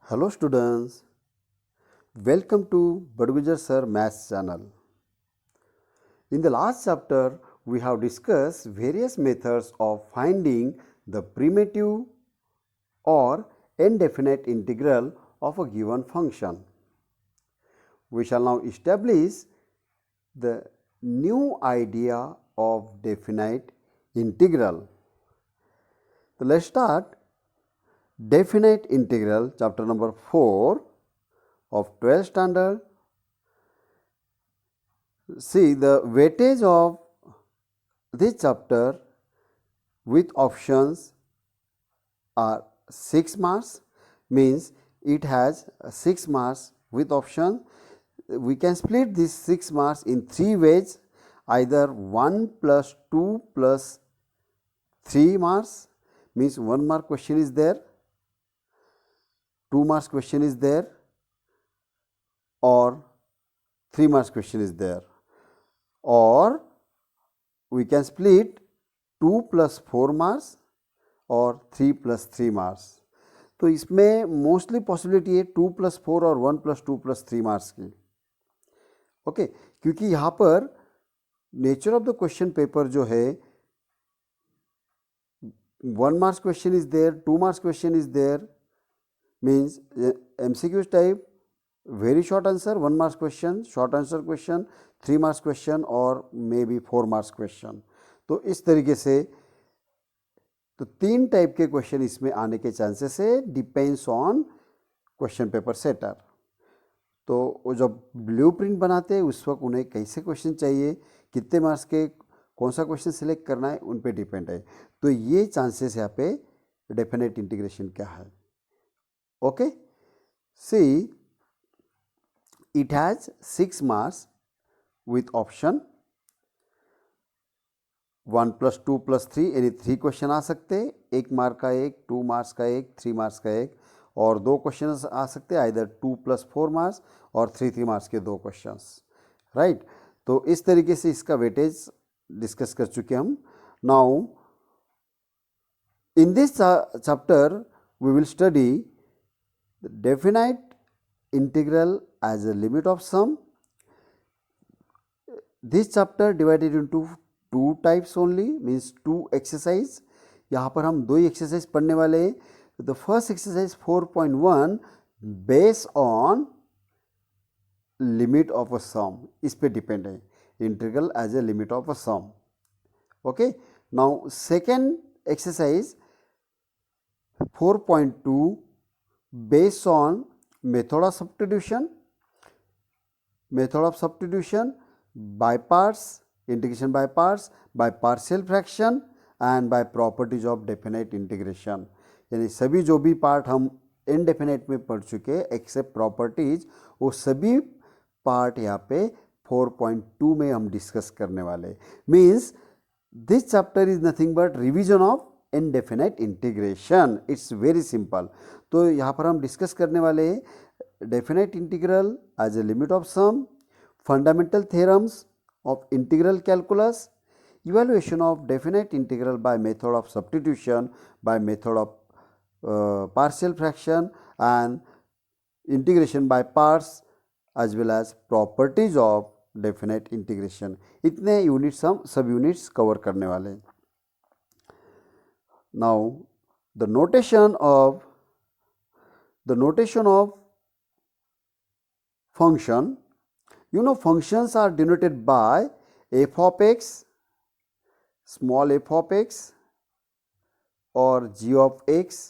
Hello students, welcome to Badgujar Sir Maths channel. In the last chapter, we have discussed various methods of finding the primitive or indefinite integral of a given function. We shall now establish the new idea of definite integral. So let's start. Definite integral, chapter number 4 of 12th standard. See, the weightage of this chapter with options are 6 marks, means it has 6 marks with option. We can split these 6 marks in 3 ways, either 1 plus 2 plus 3 marks, means 1 mark question is there, 2 marks question is there, or 3 marks question is there, or we can split 2 plus 4 marks और 3 plus 3 marks. तो इसमें mostly possibility है 2 plus 4 और 1 plus 2 plus 3 marks की. Okay, क्योंकि यहाँ पर nature of the question paper जो है 1 marks question is there, 2 marks question is there, means MCQ type very short answer 1 marks question, short answer question 3 marks question और may be 4 marks question. तो इस तरीके से तो 3 टाइप के question इसमें आने के चांसेस है, depends on question paper setter. तो वो जब ब्लूप्रिंट बनाते हैं उस वक्त उन्हें कैसे क्वेश्चन चाहिए, कितने मार्क्स के, कौन सा क्वेश्चन सिलेक्ट करना है, उन पे डिपेंड है. तो ये चांसेस यहाँ पे डेफिनेट इंटीग्रेशन क्या है. Okay, see it has 6 marks with option 1 plus 2 plus 3 यानी 3 क्वेश्चन आ सकते हैं, 1 मार्क का एक, 2 मार्क्स का एक, 3 मार्क्स का एक, और 2 क्वेश्चन आ सकते हैं आइदर 2 plus 4 मार्क्स और 3 मार्क्स के 2 क्वेश्चंस. राइट, तो इस तरीके से इसका वेटेज डिस्कस कर चुके हम. Now in this chapter we will study definite integral as a limit of sum. This chapter divided into 2 types only, means 2 exercise. यहाँ पर हम 2 ही एक्सरसाइज पढ़ने वाले हैं. The first exercise 4.1 base on limit of a sum, इस पे depend है, integral as a limit of a sum. Okay, now second exercise 4.2 base on method of substitution, by parts, integration by parts, by partial fraction and by properties of definite integration. यानी सभी जो भी part हम indefinite में पढ़ चुके accept properties, वो सभी पार्ट यहाँ पे 4.2 में हम डिस्कस करने वाले. Means this chapter is nothing but revision of indefinite integration. It's very simple. तो यहाँ पर हम डिस्कस करने वाले definite integral as a limit of sum, fundamental theorems of integral calculus, evaluation of definite integral by method of substitution, by method of partial fraction and integration by parts as well as properties of definite integration. इतने units हम सब units cover करने वाले हैं. Now the notation of function, you know functions are denoted by f of x, small f of x, or g of x,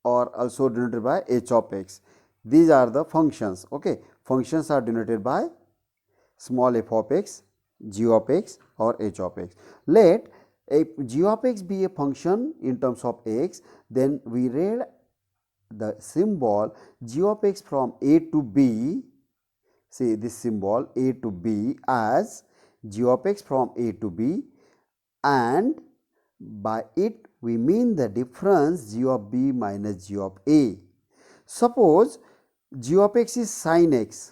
or also denoted by h of x. These are the functions. Okay, functions are denoted by small f of x, g of x, or h of x. Let if g of x be a function in terms of x, then we read the symbol g of x from a to b, see this symbol a to b as g of x from a to b, and by it we mean the difference g of b minus g of a. Suppose g of x is sin x,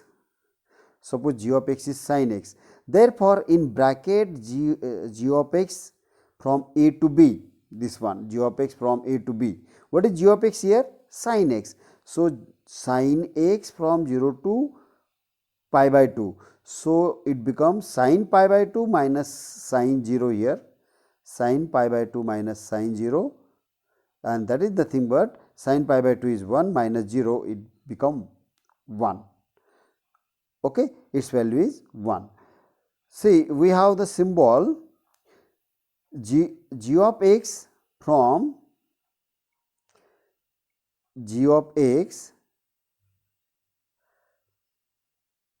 therefore in bracket g of x from a to b, this one g of x from a to b. What is g of x here? Sin x. So sin x from 0 to pi by 2. So it becomes sin pi by 2 minus sin 0 here, sin pi by 2 minus sin 0, and that is nothing but sin pi by 2 is 1 minus 0, it become 1. Okay, its value is 1. See, we have the symbol g of x from g of x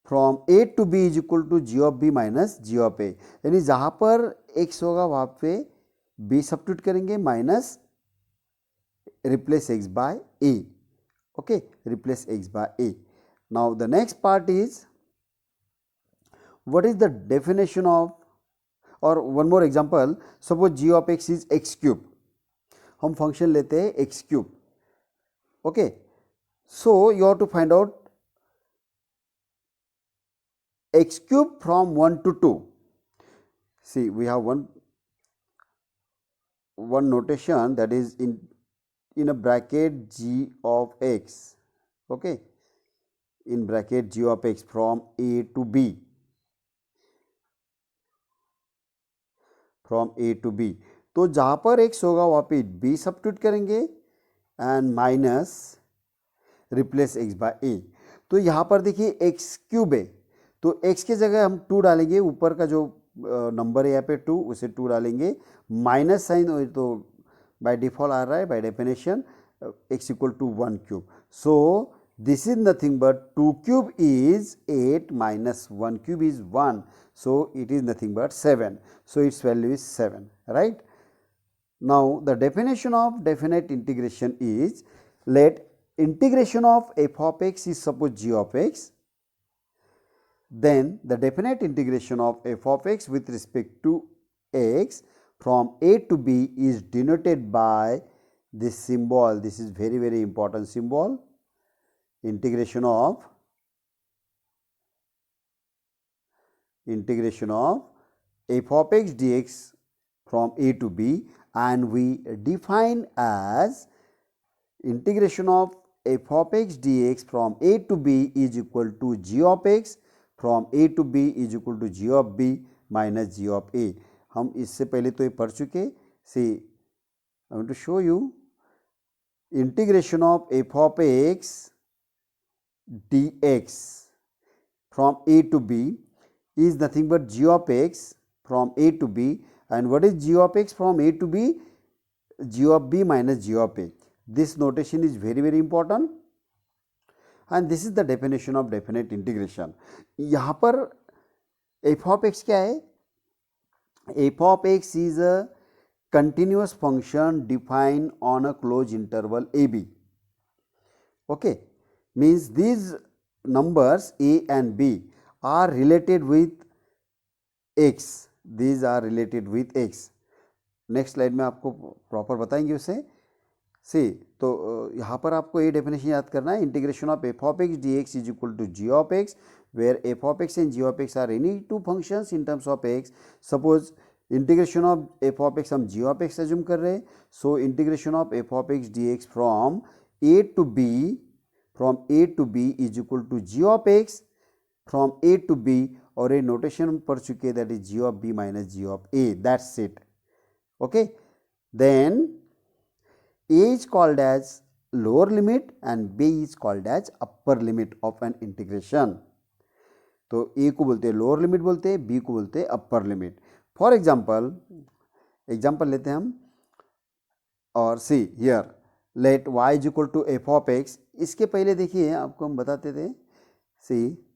from a to b is equal to g of b minus g of a, यानी जहां पर x होगा वहां पे b substitute करेंगे minus replace x by a. Okay, replace x by a. Now the next part is what is the definition of, और one more example, suppose g of x is x cube. हम function लेते हैं x cube. Okay, so you have to find out x cube from 1 to 2. See, we have one notation, that is in a bracket g of x. Okay, in bracket g of x from a to b, from a to b. तो जहां पर x होगा वहां पे b substitute करेंगे and minus replace x by a. तो यहां पर देखिए x क्यूब है, तो x की जगह हम 2 डालेंगे, ऊपर का जो नंबर है यहाँ पे 2, उसे 2 डालेंगे, माइनस साइन तो बाय डिफॉल्ट आ रहा है, by definition x equal to 1 cube. So this is nothing but 2 cube is 8 minus 1 cube is 1, so it is nothing but 7. So its value is 7, right? Now the definition of definite integration is, let integration of f of x is suppose g of x, then the definite integration of f of x with respect to x from a to b is denoted by this symbol. This is very important symbol. Integration of f of x dx from a to b, and we define as integration of f of x dx from a to b is equal to g of x from a to b is equal to g of b minus g of a. हम इससे पहले तो ये पढ़ चुके. See, I want to show you integration of f of x dx from a to b is nothing but g of x from a to b, and what is g of x from a to b? G of b minus g of a. This notation is very important, and this is the definition of definite integration. यहाँ पर f of x क्या है? f of x is a continuous function defined on a closed interval ab. Okay, means these numbers a and b are related with x. These are related with x. Next slide में आपको proper बताएंगे उसे. सी, तो यहाँ पर आपको ये definition याद करना है, integration of f of x dx is equal to g of x, where f of x and g of x are any two functions in terms of x. Suppose integration of f of x हम g of x assume कर रहे हैं, so integration of f of x dx from a to b is equal to g of x from a to b, और ये notation पढ़ चुके हैं, that is g of b minus g of a. That's it. Okay, then a is called as lower limit and b is called as upper limit of an integration. तो a को बोलते हैं lower limit बोलते हैं, b को बोलते हैं upper limit. For example लेते हैं हम, और see here let y is equal to f of x. इसके पहले देखिए आपको हम बताते थे, see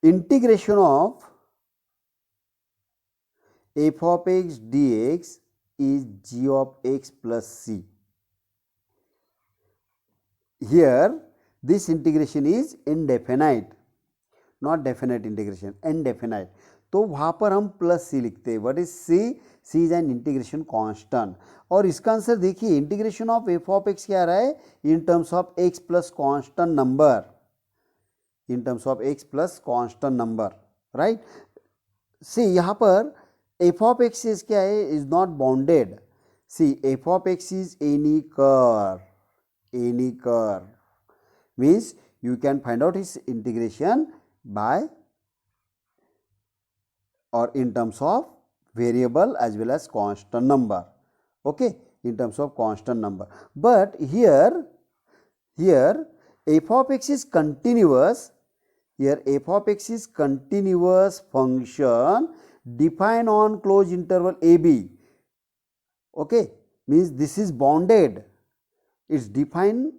integration of f of x dx is g of x plus c. Here this integration is indefinite, not definite integration, indefinite. तो वहां पर हम प्लस c लिखते हैं. What is c? c is an integration constant. और इसका answer देखिए, integration of f of x क्या आ रहा है? In terms of x plus constant number, in terms of x plus constant number, right. See, यहाँ पर f of x is क्या है? Is not bounded. See, f of x is any curve. any curve. Means you can find out its integration by or in terms of variable as well as constant number. Okay, in terms of constant number. But here f of x is continuous. Here f of x is continuous function defined on closed interval AB. Okay, means this is bounded. It's defined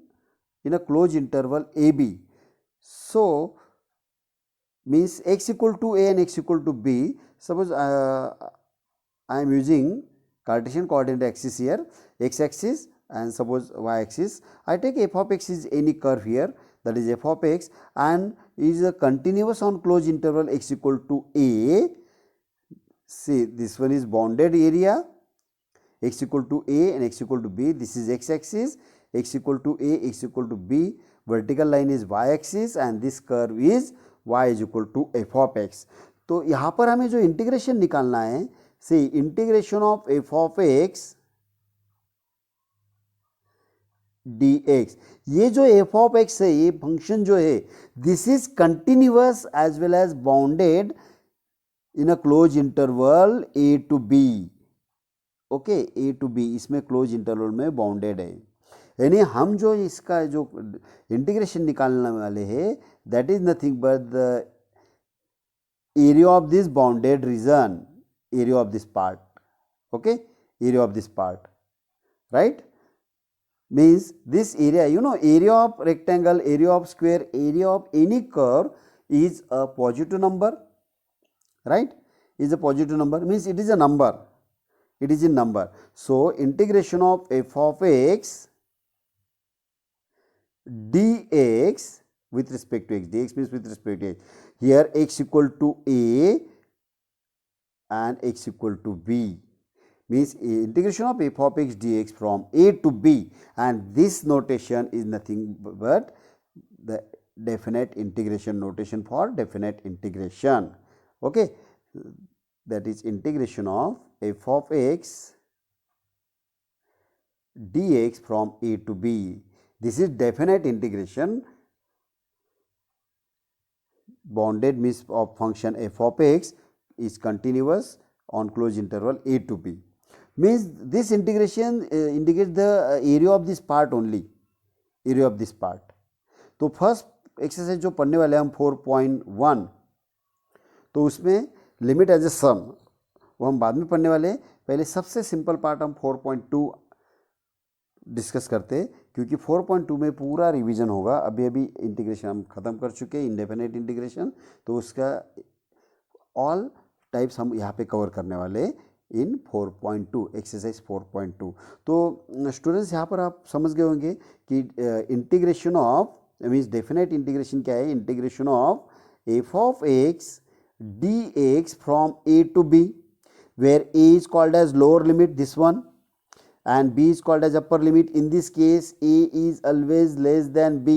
in a closed interval AB. So means x equal to a and x equal to b. Suppose I am using Cartesian coordinate axis here, x axis and suppose y axis. I take f of x is any curve here, that is f of x, and is a continuous on closed interval x equal to a. See, this one is bounded area, x equal to a and x equal to b. This is x axis, x equal to a, x equal to b. Vertical line is y axis and this curve is y is equal to f of x. तो यहाँ पर हमें जो integration निकालना है, see integration of f of x dx. ये जो f of x है, ये फंक्शन जो है, this is continuous as well as bounded in a close interval a to b. Okay, a to b इसमें क्लोज इंटरवल में bounded है. यानी हम जो इसका जो इंटीग्रेशन निकालने वाले हैं, that is nothing but the area of this bounded region, area of this part. Okay, area of this part, right? Means this area, you know, area of rectangle, area of square, area of any curve is a positive number, right? Is a positive number, means it is a number, it is in number. So integration of f of x dx with respect to x, dx means with respect to x. Here x equal to a and x equal to b, means integration of f of x dx from a to b, and this notation is nothing but the definite integration notation for definite integration. Okay, that is integration of f of x dx from a to b. This is definite integration. Bounded means of function f of x is continuous on closed interval a to b. Means this integration indicates the area of this part only, area of this part. तो first exercise जो पढ़ने वाले हम 4.1, तो उसमें limit as a सम वो हम बाद में पढ़ने वाले हैं. पहले सबसे सिंपल पार्ट हम 4.2 डिस्कस करते, क्योंकि 4.2 में पूरा रिवीजन होगा. अभी इंटीग्रेशन हम ख़त्म कर चुके हैं, इंडेफिनेट इंटीग्रेशन, तो उसका ऑल टाइप्स हम यहाँ पे कवर करने वाले इन 4.2, एक्सरसाइज 4.2. तो स्टूडेंट्स यहाँ पर आप समझ गए होंगे कि integration of means definite integration क्या है. Integration of F of X D x from A to B, where A is called as lower limit, this one, and b is called as upper limit. In this case a is always less than b.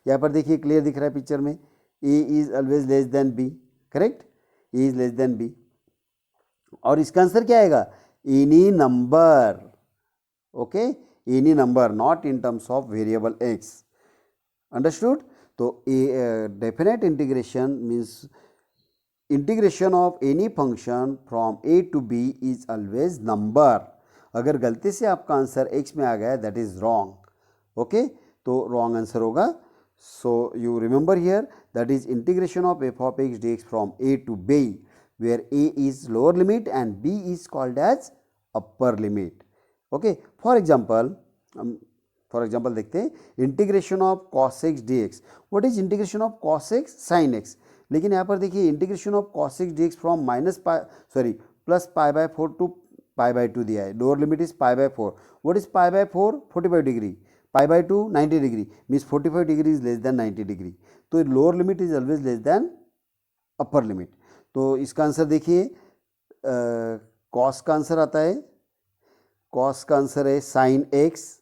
यहाँ पर देखिए clear दिख रहा है picture में, a is always less than b, correct, a is less than b. और इसका answer क्या आएगा, any number. Okay, any number, not in terms of variable x. Understood. तो definite integration means integration of any function from a to b is always number. अगर गलती से आपका answer x में आ गया, दैट इज रॉन्ग. ओके, तो wrong answer होगा. So you remember here that is integration of f of x dx from a to b, where a is lower limit and b is called as upper limit. Okay, for example देखते हैं integration of cos x dx. What is integration of cos x sin x. लेकिन यहाँ पर देखिए integration of cos x dx from plus pi by 4 to pi by 2 दिया है. Lower limit is pi by 4. What is pi by 4, 45 degree. Pi by 2 90 degree, means 45 degree is less than 90 degree. तो lower limit is always less than upper limit. तो इसका answer देखिए, cos का answer आता है, cos का answer है sine x.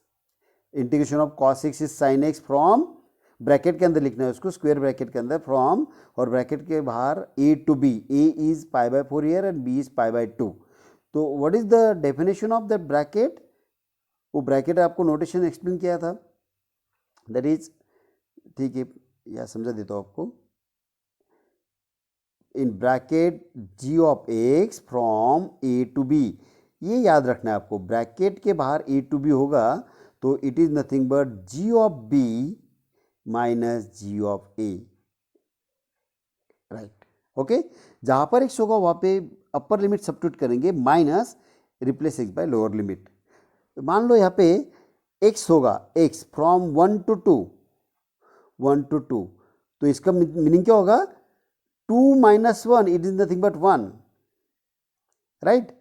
Integration of cos x is sine x from, bracket के अंदर लिखना है उसको, स्क्वायर ब्रैकेट के अंदर, फ्रॉम और ब्रैकेट के बाहर a to b. A is pi by 4 year and b is pi by 2. तो what is the definition of that bracket. वो ब्रैकेट आपको नोटेशन एक्सप्लेन किया था, दैट इज, ठीक है, या समझा देता हूँ आपको, इन bracket g of x from a to b, ये याद रखना है आपको, ब्रैकेट के बाहर a टू b होगा तो it is nothing but g of b minus g of a, right. Okay, जहां पर x होगा वहां पे अपर लिमिट सब्स्टिट्यूट करेंगे minus replace x by lower limit. मान लो यहाँ पे x होगा, x फ्रॉम 1 to 2, 1 to 2, तो इसका मीनिंग क्या होगा, 2 minus 1, it is nothing but 1, right,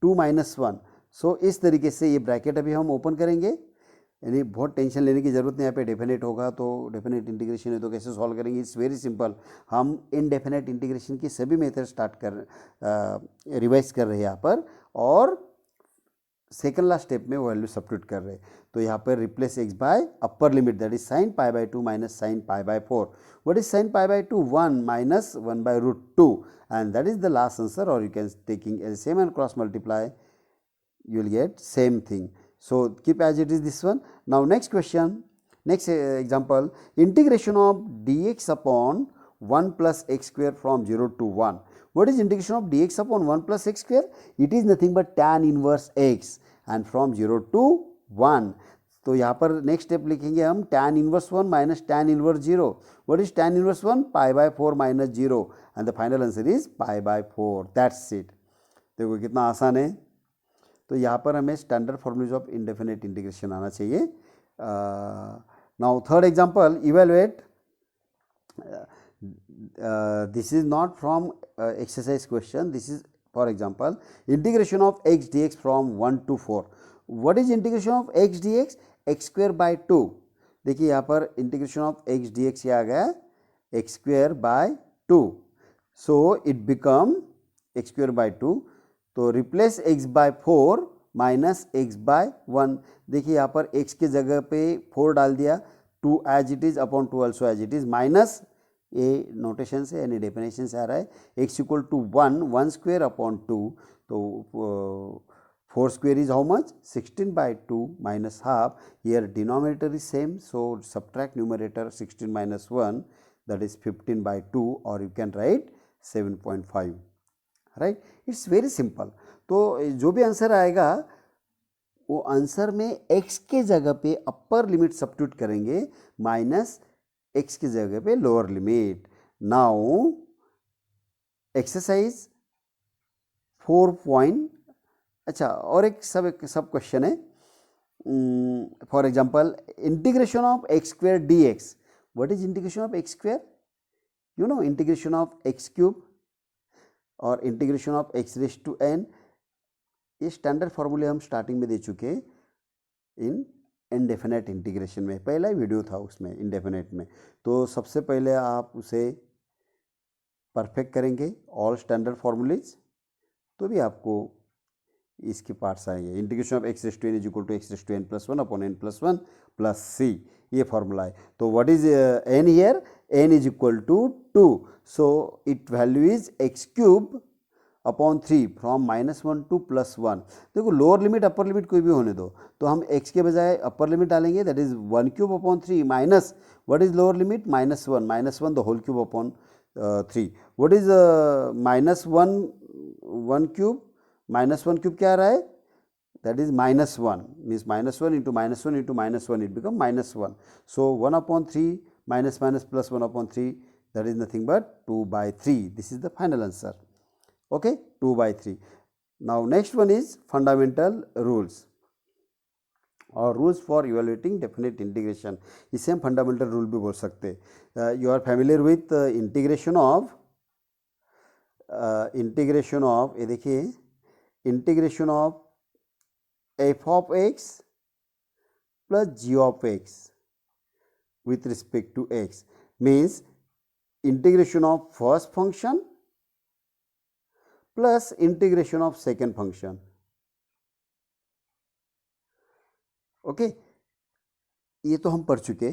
2 minus 1। सो इस तरीके से ये ब्रैकेट अभी हम ओपन करेंगे, यानी बहुत टेंशन लेने की जरूरत नहीं, यहाँ पे डेफिनेट होगा तो डेफिनेट इंटीग्रेशन है तो कैसे सॉल्व करेंगे, इट्स वेरी सिंपल। हम इनडेफिनेट इंटीग्रेशन की सभी मेथड स्टार्ट कर रिवाइज कर रहे हैं यहाँ पर, और सेकंड लास्ट स्टेप में वैल्यू सब्स्टिट्यूट कर रहे हैं। तो यहाँ पर replace x by upper limit, that is sine pi by 2 minus sine pi by 4। What is sine pi by 2, 1 minus 1 by root 2, and that is the last answer, or you can taking LCM and cross multiply, you will get same thing. So keep as it is this one. Now next question, next example, integration of dx upon 1 plus x square from 0 to 1. What is integration of dx upon 1 plus x square? It is nothing but tan inverse x, and from 0 to 1. तो यहाँ पर next step लिखेंगे हम tan inverse 1 minus tan inverse 0. What is tan inverse 1? Pi by 4 minus 0, and the final answer is pi by 4. That's it. देखो कितना आसान है। तो यहाँ पर हमें standard formulas of indefinite integration आना चाहिए। Now third example, evaluate, this is not from exercise question, this is for example, integration of x dx from 1 to 4. What is integration of x dx? x square by 2. देखिए यहाँ पर integration of x dx ये आ गया x square by 2, so it become x square by 2. तो replace x by 4 minus x by 1। देखिए यहाँ पर x के जगह पे 4 डाल दिया, 2 as it is upon 2 also as it is, minus ये नोटेशन से यानी डेफिनेशन से आ रहा है, x equal to 1, 1 square upon 2, तो 4 square is how much, 16 by 2 minus half. Here denominator is same, so subtract numerator 16 minus 1, that is 15 by 2, or you can write 7.5, right? It's very simple. तो जो भी answer आएगा वो answer में x के जगह पे अपर लिमिट सब्स्टिट्यूट करेंगे माइनस x की जगह पे लोअर लिमिट। Now exercise 4. अच्छा, और एक सब क्वेश्चन है, for example integration of x square dx. What is integration of x square? You know integration of x cube और integration of x raise to n। ये standard फॉर्मूले हम starting में दे चुके इन इनडेफिनेट इंटीग्रेशन में, पहला video था उसमें इनडेफिनेट में। तो सबसे पहले आप उसे परफेक्ट करेंगे ऑल स्टैंडर्ड फॉर्मूलेज, तो भी आपको इसके पार्ट्स आएंगे। Integration of x raise to n is equal to x raise to n plus 1 upon n plus 1 plus c, ये फॉर्मूला है। तो what is n here? n is equal to 2, so it value is x cube upon 3 from -1 to +1। देखो lower limit upper limit कोई भी होने दो, तो हम x के बजाय अपर लिमिट डालेंगे, that is 1 cube upon 3 minus what is lower limit, -1 the whole cube upon 3। What is -1 cube, -1 cube क्या आ रहा है, that is -1, means -1 into -1 into -1, it become -1। So 1 upon 3 minus plus 1 upon 3, that is nothing but 2/3। This is the final answer. Okay, 2/3. Now next one is fundamental rules or rules for evaluating definite integration. इसे हम fundamental rule भी बोल सकते हैं। You are familiar with integration of ये देखिए integration of f of x plus g of x with respect to x means integration of first function plus integration of second function. Okay, ये तो हम पढ़ चुके।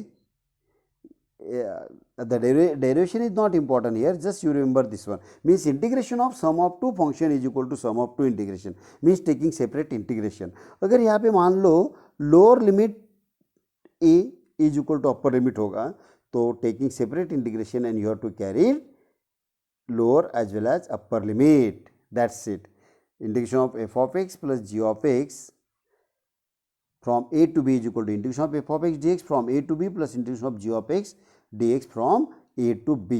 The derivation is not important here, just you remember this one, means integration of sum of two function is equal to sum of two integration, means taking separate integration. अगर यहाँ पे मान लो lower limit a is equal to upper limit होगा, तो taking separate integration and you have to carry lower as well as upper limit, that's it. Integration of f of x plus g of x from a to b is equal to integration of f of x dx from a to b plus integration of g of x dx from a to b.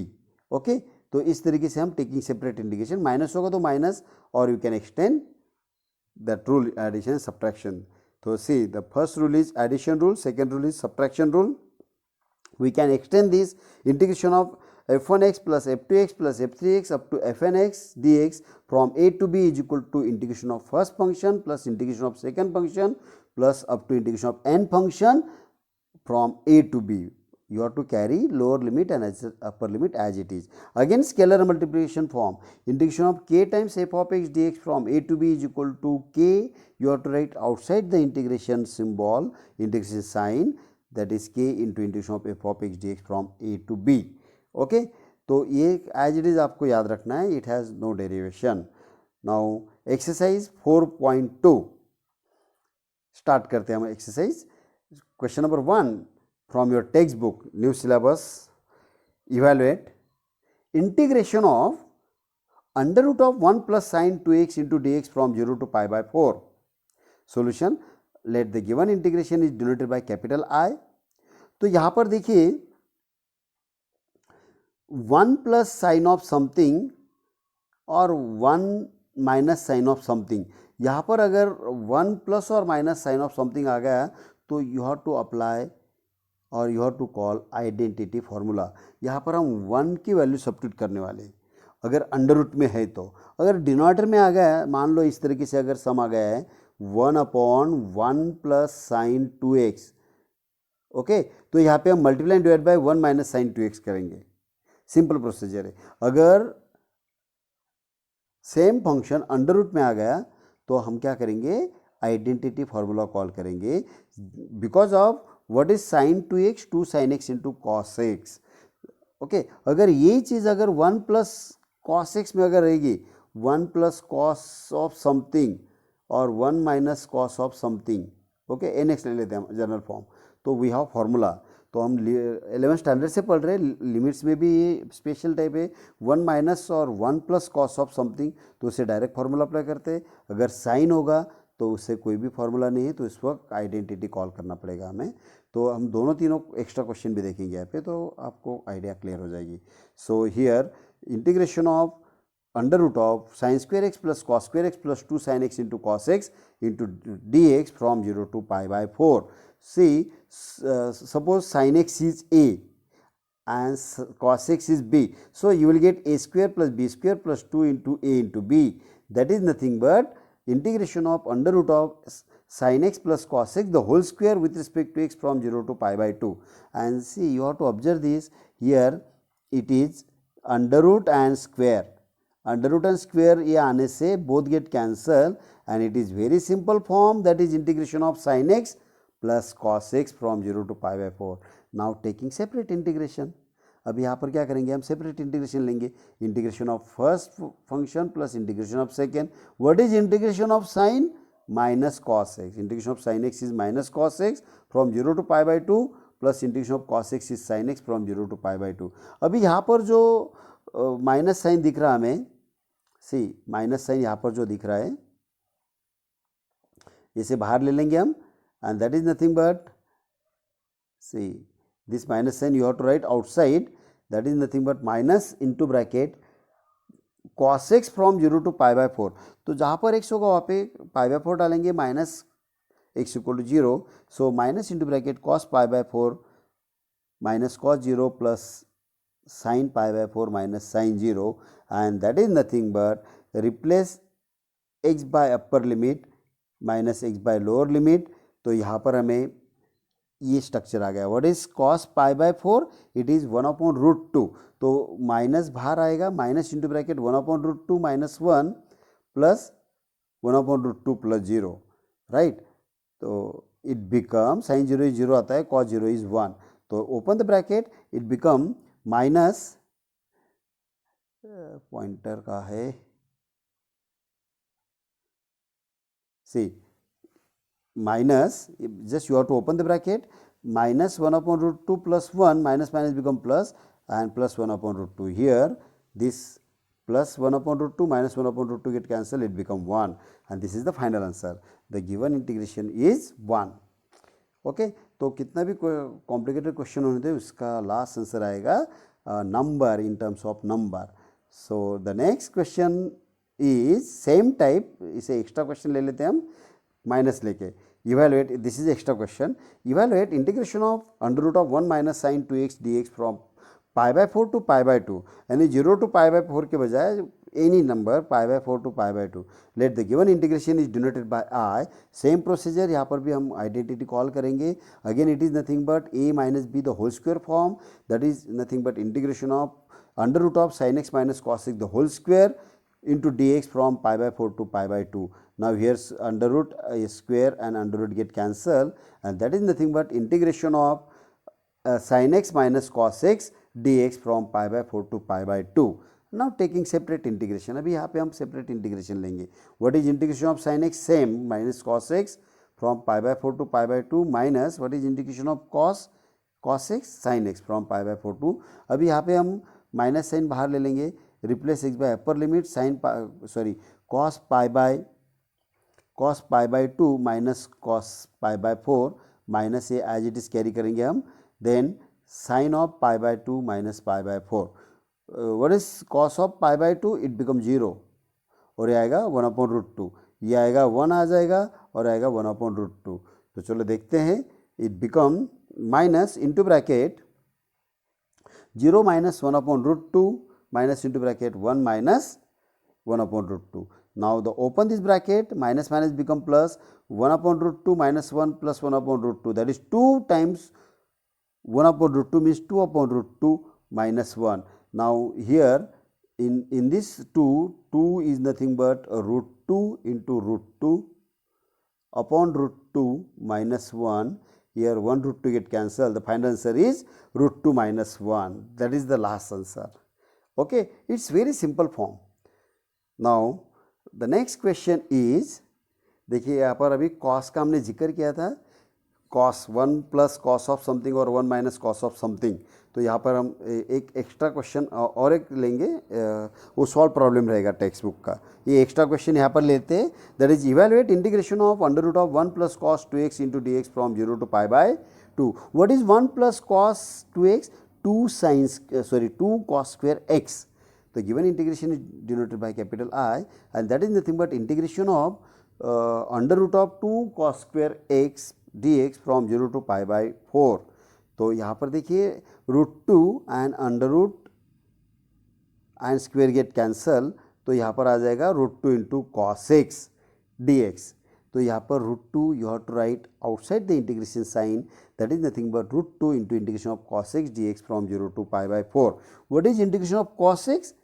Okay, तो इस तरीके से हम taking separate integration, minus होगा तो minus, और you can extend that rule addition subtraction. तो see the first rule is addition rule, second rule is subtraction rule. We can extend this integration of f1x plus f2x plus f3x up to fnx dx from a to b is equal to integration of first function plus integration of second function plus up to integration of n function from a to b. You have to carry lower limit and upper limit as it is. Again scalar multiplication form, integration of k times f of x dx from a to b is equal to k. You have to write outside the integration symbol, integration sign, that is k into integration of f of x dx from a to b. Okay, तो ये as it is आपको याद रखना है, it has no derivation. Now exercise 4.2 start करते हैं हम. Exercise question number 1 from your text book, new syllabus. Evaluate integration of under root of 1 plus sine 2x into d x from 0 to π/4. Solution, let the given integration is denoted by capital I. तो यहां पर देखिए 1 plus sign of something और 1 minus sign of something. यहाँ पर अगर 1 plus और minus sign of something आ गया तो यू हैव टू अप्लाई और you have to call identity formula. यहाँ पर हम 1 की वैल्यू सब्स्टिट्यूट करने वाले, अगर अंडर रूट में है तो. अगर डिनोमिनेटर में आ गया है, मान लो इस तरीके से अगर सम आ गया है 1/1 प्लस साइन 2x. ओके, तो यहाँ पे हम multiply divide by 1 minus sine 2x करेंगे. सिंपल प्रोसीजर है. अगर सेम फंक्शन अंडर रूट में आ गया तो हम क्या करेंगे, आइडेंटिटी फॉर्मूला कॉल करेंगे. Because of what is sine 2x, 2 sine x into cos x. Okay, अगर यही चीज़ अगर 1 प्लस कॉस x में अगर रहेगी, 1 प्लस कॉस ऑफ समथिंग और 1 minus cos of something. Okay, n x ले लेते हैं जनरल फॉर्म. तो वी हैव फॉर्मूला. तो हम 11 स्टैंडर्ड से पढ़ रहे हैं, लिमिट्स में भी ये स्पेशल टाइप है. 1 माइनस और 1 प्लस कॉस ऑफ समथिंग, तो उसे डायरेक्ट फार्मूला अप्लाई करते हैं. अगर साइन होगा तो उससे कोई भी फार्मूला नहीं है, तो इस वक्त आइडेंटिटी कॉल करना पड़ेगा हमें. तो हम दोनों तीनों एक्स्ट्रा क्वेश्चन भी देखेंगे यहाँ पे, तो आपको आइडिया क्लियर हो जाएगी. So here integration of under root of sine square x plus cos square x plus 2 sine x into cos x into d x from 0 to π/4. See, suppose sin x is a and cos x is b. So, you will get a square plus b square plus 2 into a into b. That is nothing but integration of under root of sin x plus cos x the whole square with respect to x from 0 to π/2. And see, you have to observe this here, it is under root and square. Under root and square ये आने से both get cancel and it is very simple form, that is integration of sin x plus cos x from 0 to π/4. Now taking separate integration. अब यहाँ पर क्या करेंगे, हम separate integration लेंगे. Integration of first function plus integration of second. What is integration of sine, minus cos x. Integration of sine x is minus cos x from 0 to π/2 plus integration of cos x is sine x from 0 to π/2. अभी यहाँ पर जो minus sign दिख रहा है हमें, सी minus sign यहाँ पर जो दिख रहा है, इसे बाहर ले लेंगे हम. And that is nothing but, see, this minus sign you have to write outside, that is nothing but minus into bracket cos x from 0 to π/4. तो जहाँ पर x होगा वहाँ पे π/4 डालेंगे, minus x equal to 0. So minus into bracket cos π/4 minus cos 0 plus sin π/4 minus sin 0, and that is nothing but replace x by upper limit minus x by lower limit. तो यहाँ पर हमें ये structure आ गया. What is cos π/4, it is 1/√2. तो minus बाहर आएगा, minus into bracket 1/√2 minus 1 plus 1/√2 plus 0, right. तो इट बिकम साइन 0 इज 0 आता है, cos 0 इज 1. तो open the bracket, it become minus, pointer का है, see minus, just you have to open the bracket, minus 1 upon root 2 plus 1, minus minus become plus, and plus 1 upon root 2. Here this plus 1 upon root 2 minus 1 upon root 2 get cancelled, it become 1, and this is the final answer. The given integration is 1. Okay तो कितना भी complicated question होने दे उसका last answer आएगा number in terms of number. So the next question is same type, इसे extra question ले लेते हैं हम माइनस लेके. Evaluate, this is extra question, evaluate integration of under root of 1 minus sine 2x dx from pi by 4 to pi by 2, यानी 0 to pi by 4 के बजाय any number pi by 4 to pi by 2. Let the given integration is denoted by I. Same procedure यहाँ पर भी हम identity call करेंगे. Again it is nothing but a minus b the whole square form, that is nothing but integration of under root of sin x minus cos x the whole square into dx from pi by 4 to pi by 2. Now here's under root square and under root get cancelled, and that is nothing but integration of sin x minus cos x dx from pi by 4 to pi by 2. Now taking separate integration, अभी यहाँ पे हम separate integration लेंगे. What is integration of sine x, same minus cos x from pi by 4 to pi by 2 minus what is integration of cos x sine x from pi by 4 to. अभी यहाँ पे हम minus sine बाहर ले लेंगे, replace x by upper limit sine cos pi by 2 minus cos pi by 4 minus ये as it is carry करेंगे हम, then sine of pi by 2 minus pi by 4. what is cos of pi by 2, it become 0 और ये आएगा 1 upon root 2, ये आएगा 1 आ जाएगा और आएगा 1 upon root 2. तो चलो देखते हैं, it become minus into bracket 0 minus 1 upon root 2 minus into bracket 1 minus 1 upon root 2. Now the open this bracket, minus minus become plus, 1 upon root 2 minus 1 plus 1 upon root 2, that is 2 times 1 upon root 2 means 2 upon root 2 minus 1. Now here in this 2 is nothing but root 2 into root 2 upon root 2 minus 1. Here 1 root 2 get cancelled. The final answer is root 2 minus 1. That is the last answer. Okay, it's very simple form. Now the next question is, देखिए यहाँ पर अभी cos का हमने जिक्र किया था, cos 1 plus cos of something और 1 माइनस cos ऑफ समथिंग. तो यहाँ पर हम एक एक्स्ट्रा क्वेश्चन और एक लेंगे, वो सॉल्व प्रॉब्लम रहेगा टेक्स्ट बुक का. ये एक्स्ट्रा क्वेश्चन यहाँ पर लेते हैं, that is evaluate integration of under root of 1 plus cos 2x into d x from 0 to pi by 2. What is 1 plus cos 2x, 2 cos square x. The given integration is denoted by capital I, and that is nothing but integration of under root of 2 cos square x dx from 0 to pi by 4. तो यहाँ पर देखिए root 2 and under root and square get cancel, तो यहाँ पर आ जाएगा root 2 into cos x D x. तो यहाँ पर root 2 you have to write outside the integration sign, that is nothing but root 2 into integration of cos x D x from 0 to pi by 4. What is integration of cos x,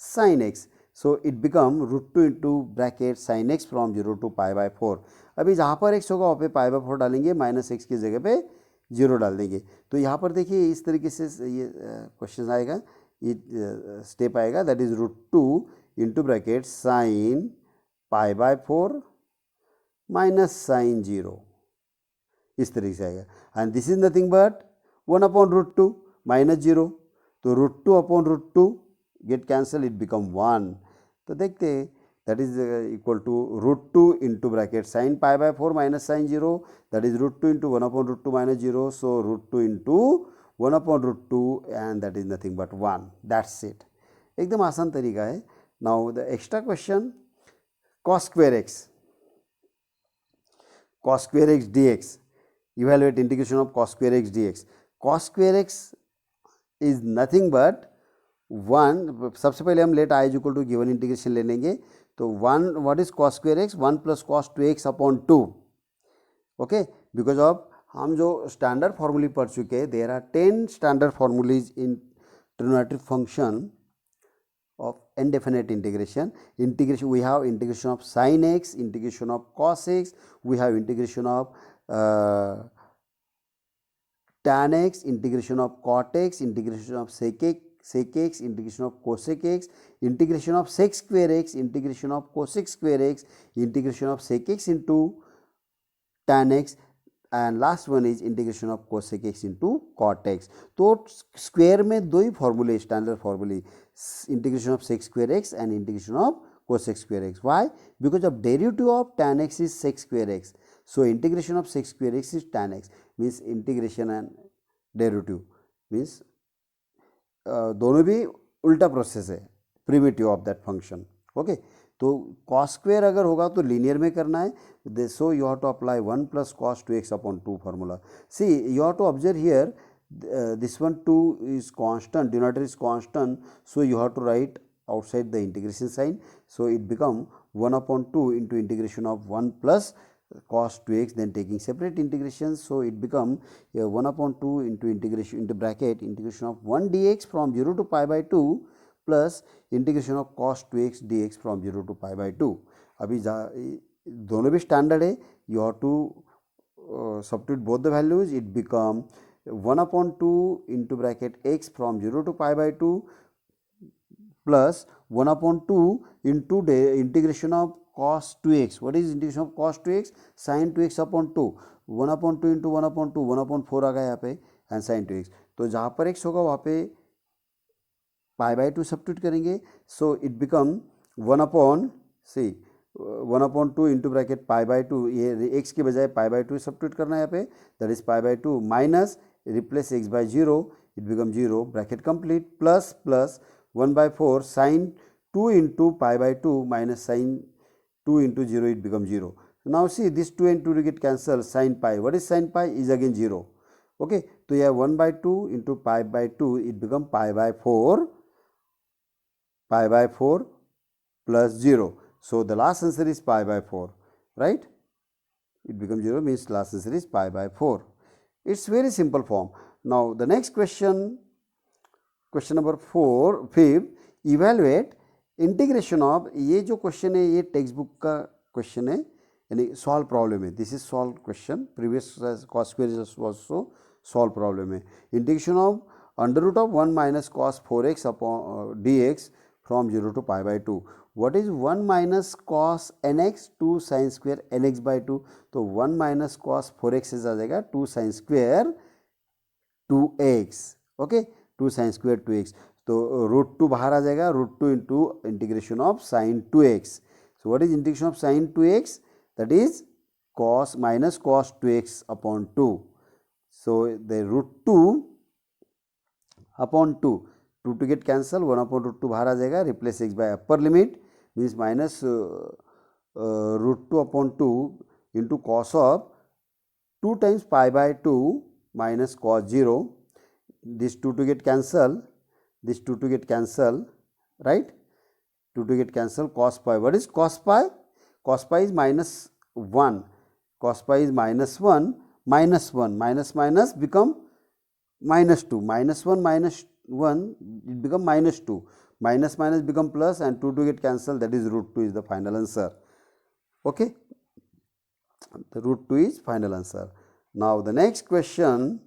sine x, so it become root 2 into bracket sine x from 0 to pi by 4. अभी जहाँ पर x होगा वहाँ पे पाई by 4 डालेंगे, minus x की जगह पे 0 डाल देंगे. तो यहाँ पर देखिए इस तरीके से ये क्वेश्चन आएगा, ये स्टेप आएगा, that is root 2 into bracket sine pi by 4 minus sine 0, इस तरीके से आएगा. And this is nothing but 1 upon root 2 minus 0, तो root 2 upon root 2 get cancel, it become 1. तो देखते हैं, that is equal to root 2 into bracket sin pi by 4 minus sin 0, that is root 2 into 1 upon root 2 minus 0, so root 2 into 1 upon root 2 and that is nothing but 1. That's it. एकदम आसान तरीका है. Now the extra question, cos square x dx, evaluate integration of cos square x dx. Cos square x is nothing but 1, सबसे पहले हम let i is equal to given integration ले लेंगे. तो 1, what is cos square x, 1 plus cos 2x upon 2. Okay, because of हम जो standard फॉर्मूले पढ़ चुके हैं, there are 10 standard formulae in trigonometric function of indefinite integration. We have integration of sin x, integration of cos x, we have integration of tan x, integration of cot x, integration of sec x, integration of cosec x, integration of sec square x, integration of cosec square x, integration of sec x into tan x, and last one is integration of cosec x into cot x. तो square में दो ही फॉर्मूले, standard फॉर्मूले, integration of sec square x and integration of cosec square x. Why? Because of derivative of tan x is sec square x. So integration of sec square x is tan x, means integration and derivative means दोनों भी उल्टा process है, primitive of that function. Okay, तो cos square अगर होगा तो linear में करना है, so you have to apply 1 plus cos 2x upon 2 formula. See you have to observe here this one 2 is constant, denominator is constant, so you have to write outside the integration sign, so it become 1 upon 2 into integration of 1 plus cos 2x, then taking separate integration, so it become 1 upon 2 into integration into bracket integration of 1 dx from 0 to pi by 2 plus integration of cos 2x dx from 0 to pi by 2। अभी दोनों भी standard है, you have to substitute both the values, it become 1 upon 2 into bracket x from 0 to pi by 2 plus 1 upon 2 into the integration of cos 2x. What is integration of cos 2x? sin 2x upon 2, 1 upon 2 into 1 upon 2, 1 upon 4 आ गया यहाँ पे, and sin 2x। तो जहाँ पर x होगा वहाँ पे पाई by 2 substitute करेंगे, so it become 1 upon see 1 upon 2 into bracket pi by 2, ये x के बजाय पाई बाई 2 सब्स्टिट्यूट करना है यहाँ पे, that is pi by 2 minus replace x by 0, it become 0, bracket complete, plus plus 1 by 4 sin 2 into pi by 2 minus sin 2 into 0, it becomes 0. Now see this 2 and 2 get cancelled, sin pi, what is sin pi is again 0. Okay, so you have 1 by 2 into pi by 2, it become pi by 4 plus 0. So the last answer is pi by 4, right? It becomes 0, means last answer is pi by 4. It's very simple form. Now the next question, question number 5, evaluate integration of, ये जो question है ये text book का question है, यानी solve problem है, this is solve question, previous cos square also solve problem है। Integration of under root of 1 minus cos 4x upon dx from 0 to pi by 2, what is 1 minus cos nx 2 sine square nx by 2, तो 1 minus cos 4x से आ जाएगा 2 sine square 2x, okay, 2 sine square 2x, तो root 2 बाहर आ जाएगा, root 2 into integration of sine 2x। So what is integration of sine 2x? That is cos minus cos 2x upon 2, so the root 2 upon 2, 2 two get cancel, 1 upon root 2 बाहर आ जाएगा, replace x by upper limit means minus root 2 upon 2 into cos of 2 times pi by 2 minus cos 0, this 2 to get cancel, this 2 to get cancel, right, 2 to get cancel, cos pi, what is cos pi? Cos pi is minus 1, cos pi is minus 1, minus 1, minus minus become minus 2, minus 1 minus 1 it become minus 2, minus minus become plus, and 2 to get cancel, that is root 2 is the final answer, okay, the root 2 is final answer. Now the next question,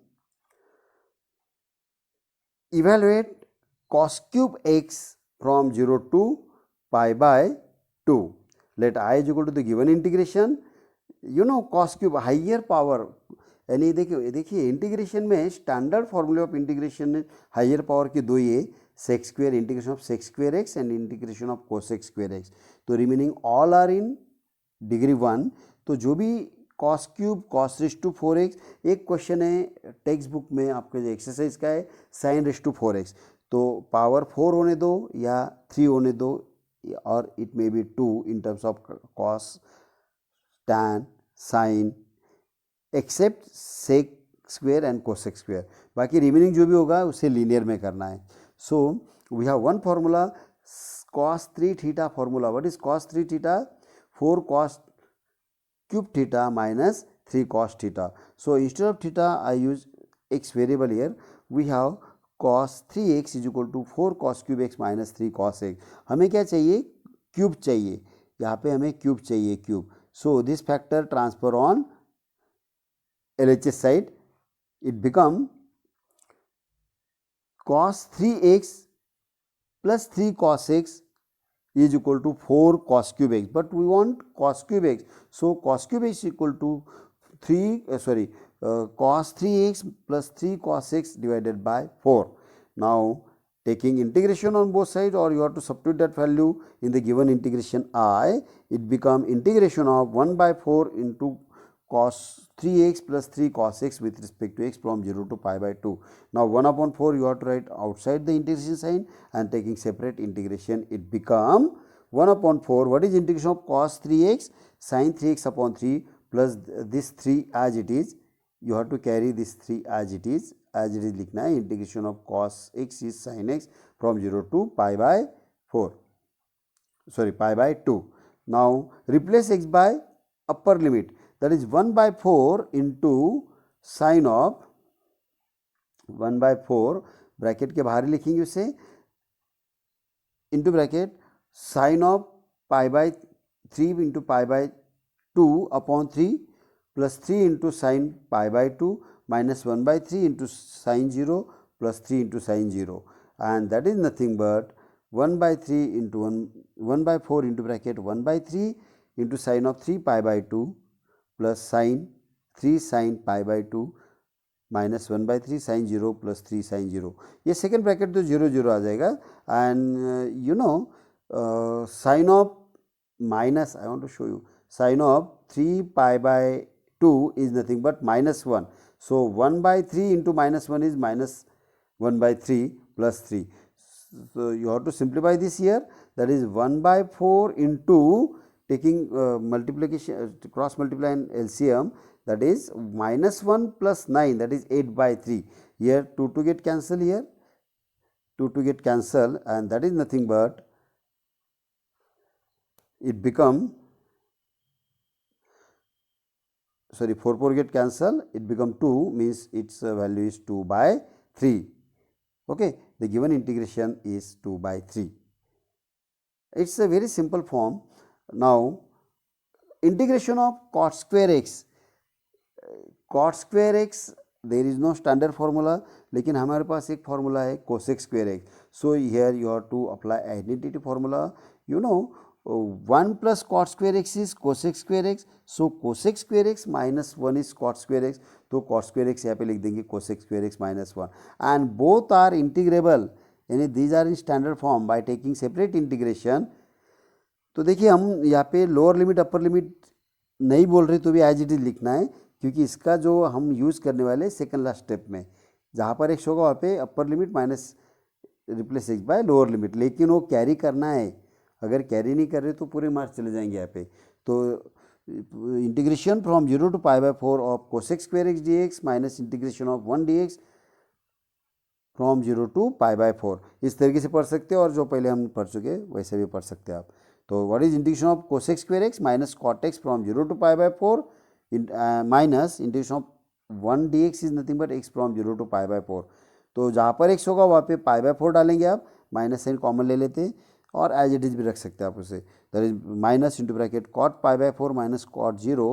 evaluate cos cube x from 0 to pi by 2. Let I is equal to the given integration. You know cos cube higher power, यानी देखिए integration में standard फॉर्मूले of integration higher power की दो ही है, sec square, integration of sec square x and integration of cosec square x, तो remaining all are in degree 1। तो जो भी cos cube cos raise to 4x, एक क्वेश्चन है टेक्स्ट बुक में आपके जो एक्सरसाइज का है साइन रेस टू 4x, तो पावर 4 होने दो या 3 होने दो, और it may be 2 in terms of cos tan sine except sec square and cosec square, बाकी रिमेनिंग जो भी होगा उसे लीनियर में करना है। So we have one formula cos 3 theta formula. What is cos 3 theta? 4 cos cube theta minus 3 cos theta. So instead of theta I use x variable here. We have cos 3x is equal to 4 cos cube x minus 3 cos x. हमें क्या चाहिए? Cube चाहिए, यहाँ पे हमें cube चाहिए, cube. So this factor transfer on LHS side, it become cos 3x plus 3 cos x is equal to 4 cos cube x, but we want cos cube x, so cos cube x is equal to cos 3x plus 3 cos x divided by 4. Now taking integration on both sides, or you have to substitute that value in the given integration I, it become integration of 1 by 4 into cos 3x plus 3 cos x with respect to x from 0 to pi by 2. Now 1 upon 4 you have to write outside the integration sign, and taking separate integration it become 1 upon 4. What is integration of cos 3x? Sin 3x upon 3 plus this 3 as it is. You have to carry this 3 as it is लिखना है. Integration of cos x is sin x from 0 to pi by 4, pi by 2. Now replace x by upper limit, that is 1 by 4 into sin of 1 by 4 bracket के बाहर लिखेंगे उसे, into bracket sin of pi by 3 into pi by 2 upon 3 plus 3 into sin pi by 2 minus 1 by 3 into sin 0 plus 3 into sin 0, and that is nothing but 1 by 3 into 1 by 4 into bracket 1 by 3 into sin of 3 pi by 2 plus sin 3 sin pi by 2 minus 1 by 3 sin 0 plus 3 sin 0. ये second bracket तो 0 0 आ जाएगा, and you know sin of minus, I want to show you, sin of 3 pi by 2 is nothing but minus 1. So 1 by 3 into minus 1 is minus 1 by 3 plus 3. So you have to simplify this here, that is 1 by 4 into taking multiplication, cross multiply and LCM, that is minus 1 plus 9, that is 8 by 3. Here 2 to get cancelled, here 2 to get cancelled, and that is nothing but it become 4 get cancelled, it become 2, means its value is 2 by 3. Okay, the given integration is 2 by 3. It's a very simple form. Now integration of cot square x, there is no standard formula, लेकिन हमारे पास एक formula है cosec square x. So here you have to apply identity formula. You know 1 plus cot square x is cosec square x, so cosec square x minus 1 is cot square x, तो cot square x यहाँ पे लिख देंगे cosec square x minus 1, and both are integrable, यानी these are in standard form by taking separate integration. तो देखिए हम यहाँ पे लोअर लिमिट अपर लिमिट नहीं बोल रहे तो भी एज इट इज लिखना है, क्योंकि इसका जो हम यूज़ करने वाले सेकंड लास्ट स्टेप में जहाँ पर एक्स होगा वहाँ पे upper limit minus replace x by lower limit, लेकिन वो कैरी करना है. अगर कैरी नहीं कर रहे तो पूरे मार्क्स चले जाएंगे यहाँ पे. तो integration from 0 to pi by 4 of cosec square x D x minus integration of 1 d x from 0 to pi by 4, इस तरीके से पढ़ सकते हो, और जो पहले हम पढ़ चुके वैसे भी पढ़ सकते हैं आप. तो what is integration of cosec square x minus cot x from 0 to pi by 4 minus integration of 1 d x is nothing but x from 0 to pi by 4. तो जहाँ पर एक्स होगा वहाँ पे पाई बाय 4 डालेंगे आप, माइनस साइन कॉमन ले लेते हैं और एज इट इज भी रख सकते हैं आप उसे. That is minus into bracket cot pi by 4 minus cot 0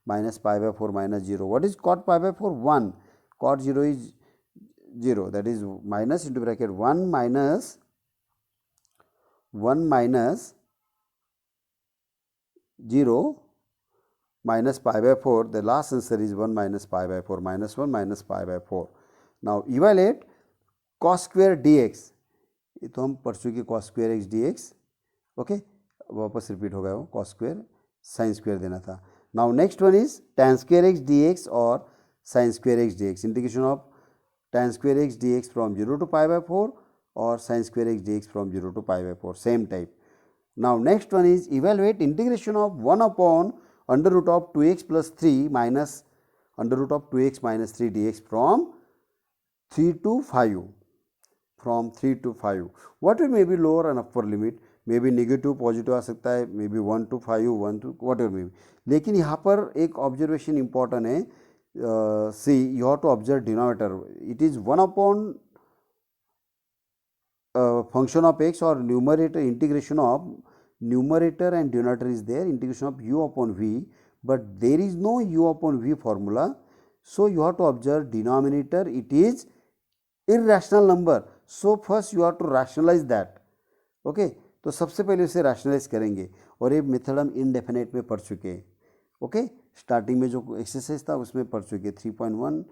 minus pi by 4 minus 0. What is cot pi by 4? 1. Cot 0 is 0, that is minus into bracket 1 minus 0 minus pi by 4, the last answer is 1 minus pi by 4, minus 1 minus pi by 4. Now evaluate cos square dx, ये तो हम पढ़ चुके cos square x dx. Okay, वापस repeat हो गया वो, cos square sin square देना था. Now next one is tan square x dx और sin square x dx. Integration of tan square x dx from 0 to pi by 4 और sin square x dx from 0 to pi by 4, same type. Now next one is evaluate integration of 1 upon under root of 2x plus 3 minus under root of 2x minus 3 dx from 3 to 5. From 3 to 5. What may be lower and upper limit? May be negative positive आ सकता है, may be 1 to 5 1 to whatever may be. लेकिन यहाँ पर एक observation important है. See you have to observe denominator, it is 1 upon function of x or numerator, integration of numerator and denominator is there, integration of u upon v, but there is no u upon v formula. So you have to observe denominator, it is irrational number. So first you have to rationalize that. Okay, तो सबसे पहले उसे rationalize करेंगे, और ये method हम indefinite में पढ़ चुके हैं. Okay, स्टार्टिंग में जो एक्सरसाइज था उसमें पढ़ चुके 3.1,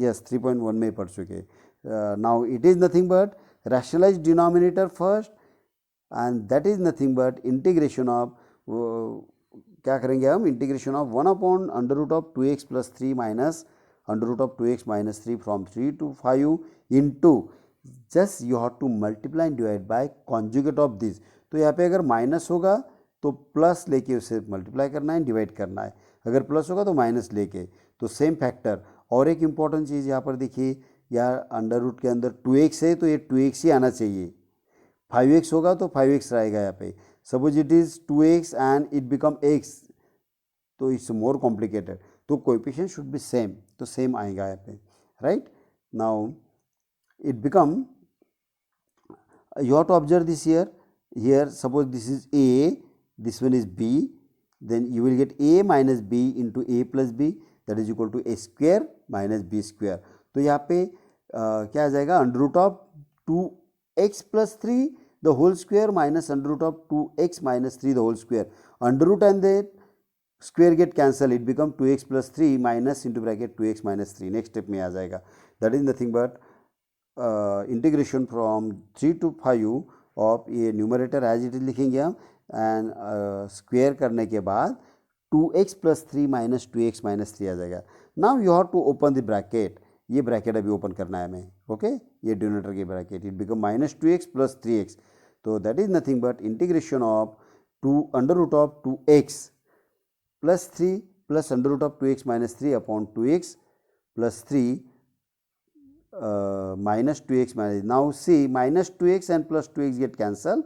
यस 3.1 में पढ़ चुके. Now it is nothing but rationalise denominator first and that is nothing but integration of, क्या करेंगे हम, इंटीग्रेशन ऑफ 1/√(2x + 3 -√(2x - 3 फ्रॉम 3 to 5 into just you have to multiply and divide by conjugate of this. तो यहाँ पे अगर minus होगा तो प्लस लेके उसे मल्टीप्लाई करना है, डिवाइड करना है. अगर प्लस होगा तो माइनस लेके, तो सेम फैक्टर. और एक इम्पॉर्टेंट चीज़ यहाँ पर देखिए, या अंडर रूट के अंदर 2x है तो ये 2x ही आना चाहिए. 5x होगा तो 5x रहेगा यहाँ पे. Suppose it is 2x and it become x, तो इट्स मोर कॉम्प्लिकेटेड. तो कोएफिशिएंट शुड बी सेम, तो सेम आएगा यहाँ पे, right. Now it become, you have to observe this here suppose this is a, this one is b, then you will get a minus b into a plus b, that is equal to a square minus b square. तो यहाँ पे क्या आ जाएगा, under root of 2x plus 3 the whole square minus under root of 2x minus 3 the whole square. Under root and the square get cancel, it become 2x plus 3 minus into bracket 2x minus 3. Next step में आ जाएगा. that is nothing but integration from 3 to 5 of ये numerator as it is लिखेंगे हम, and square करने के बाद 2x + 3 - 2x - 3 आ जाएगा. Now you have to open the bracket. ये ब्रैकेट अभी ओपन करना है हमें, ओके. ये डिनोमिनेटर की bracket, it become -2x + 3x. तो that is nothing but integration of √2x + 3 + √2x - 3 upon 2x + 3 -2x minus. Now see, -2x and +2x get cancelled.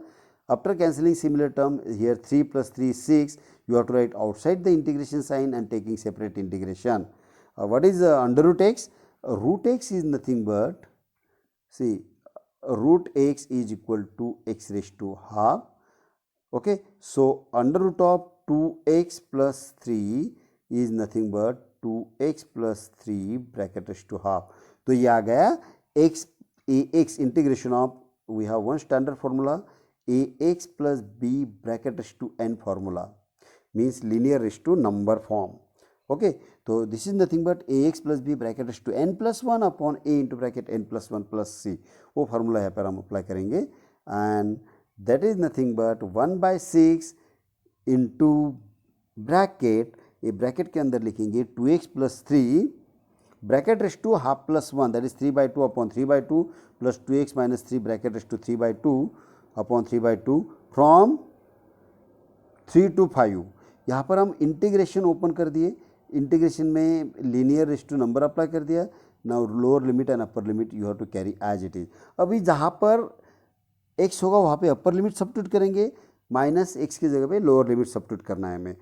After cancelling similar term here, 3 + 3 is 6. You have to write outside the integration sign and taking separate integration. What is √x? √x is nothing but, see, √x is equal to x raised to half. Okay, so under root of 2x plus 3 is nothing but 2x plus 3 bracket raised to half. तो ये आ गया x integration of, we have one standard formula, ax plus b bracket raised to n formula, means linear raised to number form. Okay, तो this is nothing but ax plus b bracket raised to n plus 1 upon a into bracket n plus 1 plus c. वो formula यहाँ पर हम apply करेंगे, and that is nothing but 1/6 into bracket, ये bracket के अंदर लिखेंगे 2x plus 3 bracket raised to half plus 1, that is 3/2 upon 3/2 plus 2x minus 3 bracket raised to 3/2 upon 3/2 from 3 to 5. यहाँ पर हम इंटीग्रेशन ओपन कर दिए, इंटीग्रेशन में linear rest to number apply कर दिया. Now lower limit and upper limit you have to carry as it is. अभी जहाँ पर x होगा वहाँ पे अपर लिमिट सब्स्टिट्यूट करेंगे, -x की जगह पे लोअर लिमिट सब्स्टिट्यूट करना है हमें.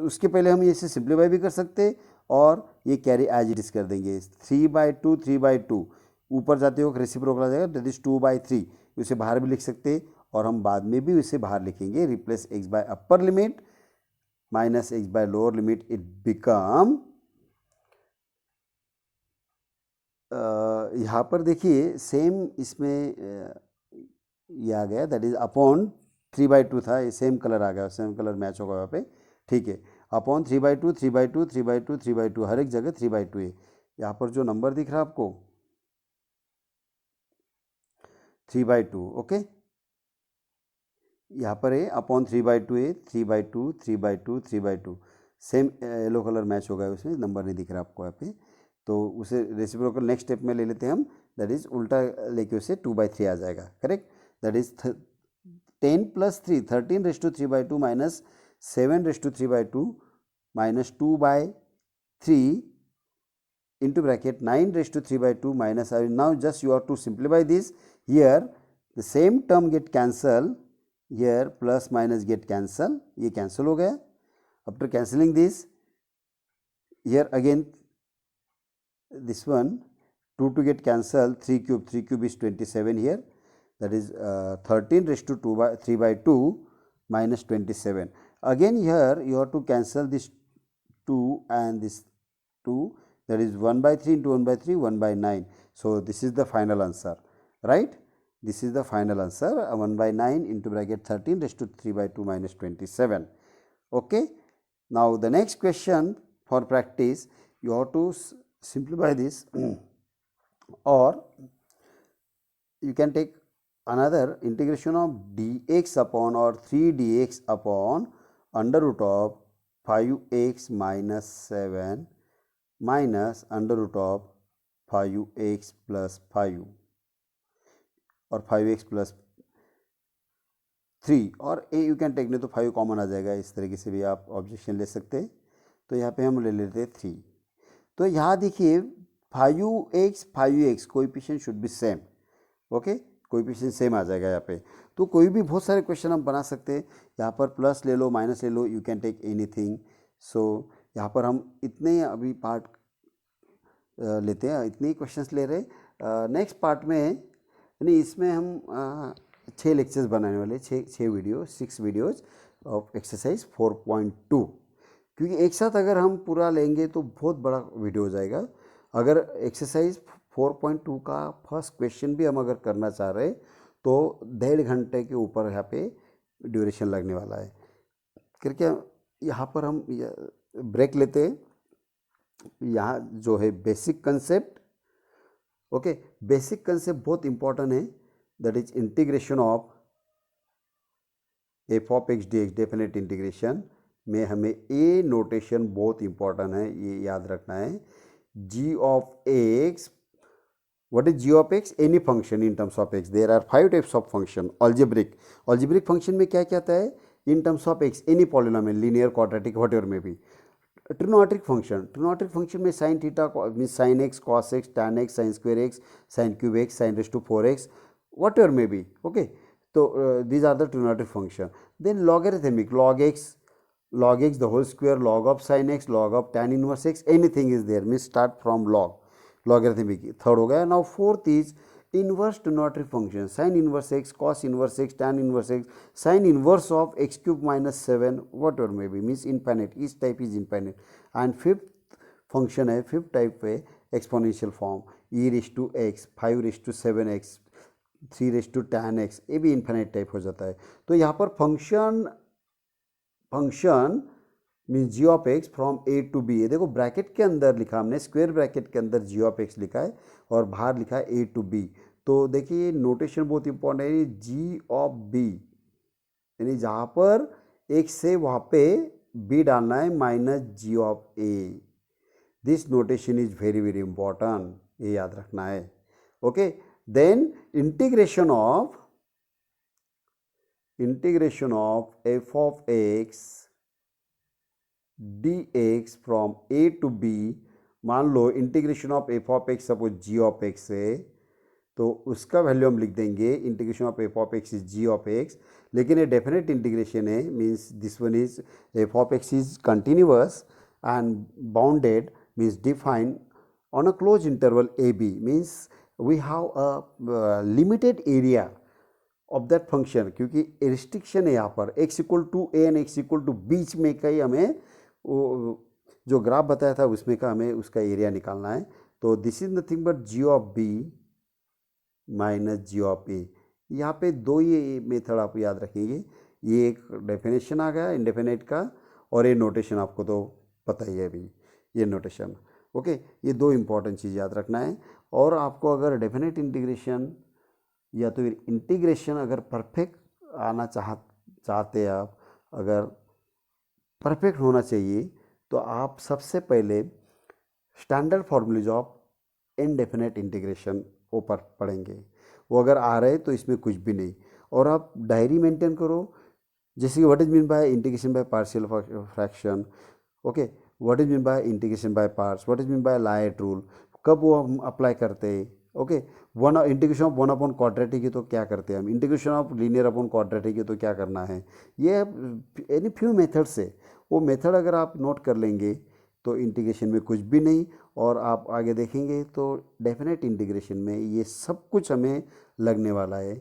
उसके पहले हम इसे सिंप्लीफाई भी कर सकते और ये कैरी एज इट इज कर देंगे. 3/2 3/2 ऊपर जाते हो रेसिप्रोकल आ जाएगा, दैट इज 2/3. उसे बाहर भी लिख सकते और हम बाद में भी उसे बाहर लिखेंगे. Replace x by upper limit minus x by lower limit, it become, यहाँ पर देखिए सेम इसमें ये आ गया, दैट इज अपॉन 3/2 था, ये सेम कलर आ गया, सेम कलर मैच होगा यहाँ पे, ठीक है. अपॉन 3/2 3/2 3/2 3/2 हर एक जगह 3/2 है. यहाँ पर जो नंबर दिख रहा है आपको 3/2, ओके, यहाँ पर है अपॉन 3/2 है, 3/2 3/2 3/2 सेम येलो कलर मैच होगा, उसमें नंबर नहीं दिख रहा आपको यहाँ पे. तो उसे रेसिप्रोकल नेक्स्ट स्टेप में ले लेते हैं हम, दैट इज उल्टा लेके उसे 2/3 आ जाएगा, correct. That is 10 + 3 13 raised to 3/2 minus 7 raised to 3/2 minus 2/3 into bracket 9 raised to 3/2 minus, now just you have to simplify this. Here the same term get cancel, here plus minus get cancel, ये cancel हो गया. After cancelling this, here again this one 2 to get cancel, 3 cube is 27 here, that is 13 raised to 3/2 minus 27. Again here you have to cancel this 2 and this 2, that is 1/3 into 1/3 1/9. So this is the final answer, right. This is the final answer, 1/9 into bracket 13 raised to 3/2 minus 27. Okay, Now the next question for practice, you have to simplify this or you can take another integration of dx upon or 3 dx upon under root of 5x minus 7 minus under root of 5x plus 5 और 5x plus 3 और a you can take, नहीं तो 5 common आ जाएगा, इस तरीके से भी आप ऑब्जेक्शन ले सकते। तो यहाँ पे हम ले लेते 3। तो यहाँ देखिए 5x coefficient should be same, okay, coefficient same आ जाएगा यहाँ पे। तो कोई भी बहुत सारे क्वेश्चन हम बना सकते हैं, यहाँ पर प्लस ले लो माइनस ले लो, यू कैन टेक एनीथिंग। सो यहाँ पर हम इतने अभी पार्ट लेते हैं, इतने ही क्वेश्चंस ले रहे। नेक्स्ट पार्ट में यानी इसमें हम 6 लेक्चर्स बनाने वाले, 6 वीडियो 6 वीडियोज़ ऑफ एक्सरसाइज 4.2, क्योंकि एक साथ अगर हम पूरा लेंगे तो बहुत बड़ा वीडियो हो जाएगा। अगर एक्सरसाइज 4.2 का फर्स्ट क्वेश्चन भी हम अगर करना चाह रहे तो 1.5 घंटे के ऊपर यहाँ पे ड्यूरेशन लगने वाला है। करके यहाँ पर हम ब्रेक लेते हैं। यहाँ जो है basic concept, okay, basic concept बहुत इंपॉर्टेंट है, that is integration of F of X D x, definite integration में हमें ए नोटेशन बहुत इंपॉर्टेंट है, ये याद रखना है। G of x, what is g of x? Any function in terms of x. There are 5 types of function. Algebraic function में क्या कहता है? In terms of x, any polynomial, linear, quadratic, whatever may be. Trigonometric function में sin theta means sin x, cos x, tan x, sin square x, sin cube x, sin raised to 4x, whatever may be. Okay, so these are the trigonometric function. Then logarithmic, log x the whole square, log of sin x, log of tan inverse x, anything is there, means start from logarithmic, third हो गया। Now fourth is inverse trigonometric function, sin inverse x, cos inverse x, tan inverse x, sin inverse of x cube minus 7, whatever may be, means infinite, each type is infinite। And fifth function है, fifth type है exponential form, e raised to x, 5 raised to 7x, 3 raised to tan x, ये भी infinite type हो जाता है। तो यहाँ पर function means g of x from A to b, ये देखो ब्रैकेट के अंदर लिखा हमने, स्क्वायर ब्रैकेट के अंदर जी ऑफ एक्स लिखा है और बाहर लिखा है ए टू बी। तो देखिए नोटेशन बहुत इंपॉर्टेंट है, जी ऑफ बी, यानी जहाँ पर एक से वहाँ पे बी डालना है minus g of a. This notation is very very important, ये याद रखना है। Okay, then integration of F of x dx from a to b, मान लो integration of F of x suppose g of x है, तो उसका value हम लिख देंगे integration of F of x is g of x, लेकिन ये डेफिनेट इंटीग्रेशन है, means this one is f of x is continuous and bounded, means defined on a close interval a b, means we have a limited area of that function, क्योंकि restriction है यहाँ पर x equal to a and x equal to बीच में का ही हमें वो जो ग्राफ बताया था उसमें का हमें उसका एरिया निकालना है। तो this is nothing but g of b minus g of a. यहाँ पे दो ही मेथड आप याद रखेंगे, ये एक डेफिनेशन आ गया इंडेफिनेट का और ये नोटेशन आपको तो पता ही है अभी, ये नोटेशन। ओके, ये दो इंपॉर्टेंट चीज़ याद रखना है। और आपको अगर डेफिनेट इंटीग्रेशन या तो इंटीग्रेशन अगर परफेक्ट आना चाहते हैं आप, अगर परफेक्ट होना चाहिए, तो आप सबसे पहले standard formulas of indefinite integration को पढ़ेंगे। वो अगर आ रहे तो इसमें कुछ भी नहीं, और आप डायरी मेंटेन करो, जैसे कि what is mean by integration by partial fraction, okay, what is mean by integration by parts, what is mean by light rule, कब वो हम अप्लाई करते हैं। Okay, integration of 1 upon quadratic है तो क्या करते हैं हम, integration of linear upon quadratic है तो क्या करना है, ये यानी फ्यू मेथड्स है, वो मेथड अगर आप नोट कर लेंगे तो इंटीग्रेशन में कुछ भी नहीं, और आप आगे देखेंगे तो डेफिनेट इंटीग्रेशन में ये सब कुछ हमें लगने वाला है।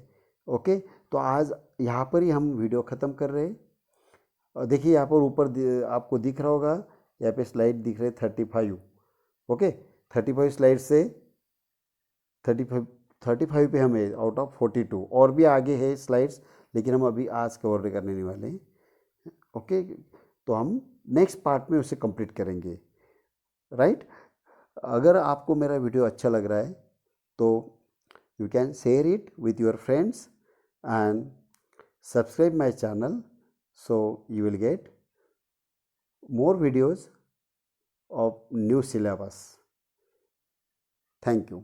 ओके, तो आज यहाँ पर ही हम वीडियो ख़त्म कर रहे हैं। देखिए यहाँ पर ऊपर आपको दिख रहा होगा, यहाँ पे स्लाइड दिख रहे 35। ओके, 35 स्लाइड से 35 पे हमें आउट ऑफ 42 और भी आगे है स्लाइड्स, लेकिन हम अभी आज कवर करने नहीं वाले हैं। ओके, तो हम नेक्स्ट पार्ट में उसे कंप्लीट करेंगे, राइट। अगर आपको मेरा वीडियो अच्छा लग रहा है तो you can share it with your friends and subscribe my channel, so you will get more videos of new syllabus. Thank you.